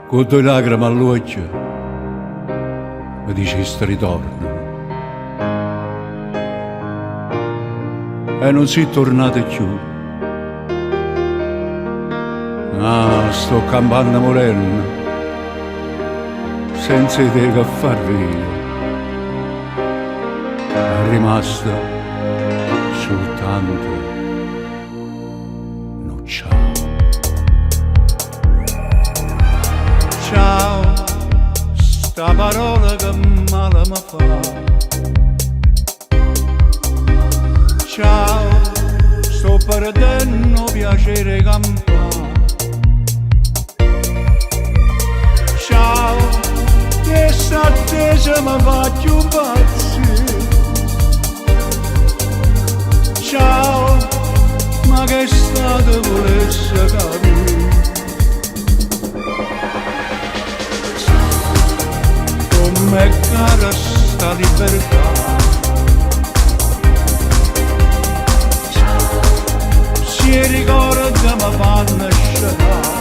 con due lacrime all'occhio mi dicesti ritorno e non si tornate più. Ah, sto campando morendo senza idea che far via, è rimasta soltanto no ciao. Ciao, sta parola che male mi fa. Ciao, sto perdendo piacere campare. Ciao, questa attesa mi fa più impazzire. Ciao, ma che state volesse capire? Com'è cara sta libertà, si ricorda mi fanno scelare.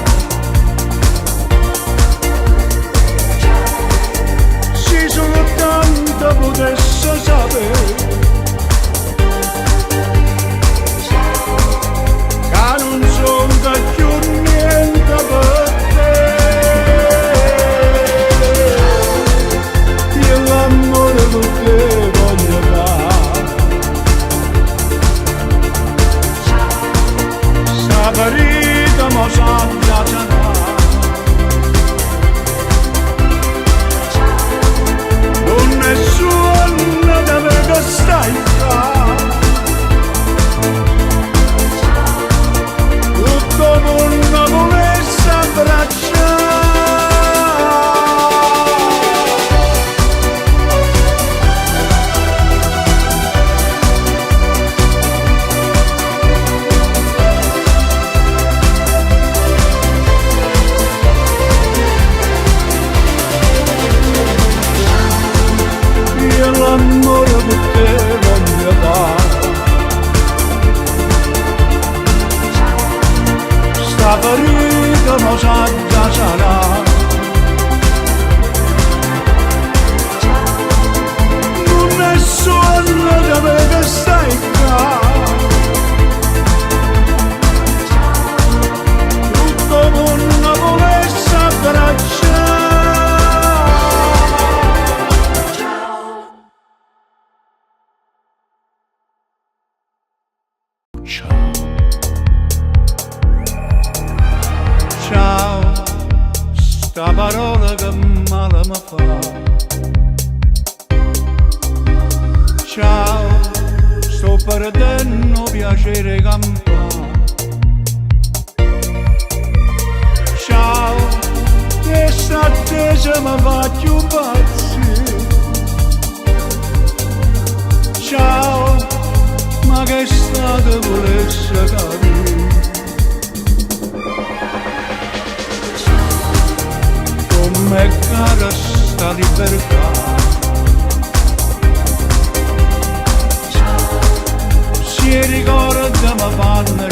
Si soltanto potesse sapere che non sono più niente per te. Io l'amore per te voglio fare, sta ferita mo sa già sanare. Non è suona da me che stai qua, tutto mondo volesse abbracciare. Io l'amore per te voglio fare, sta ferita mo sa già sarà. Non è solo da me che stai qua, tutto mondo volesse abbracciare. Ciao, ciao, sta parola che male mi fa. Ciao, sto perdendo piacere campare. Ciao, questa attesa mi fa più impazzire. Ciao, ma che state volesse capire? Com'è cara sta libertà, si ricorda mi fanno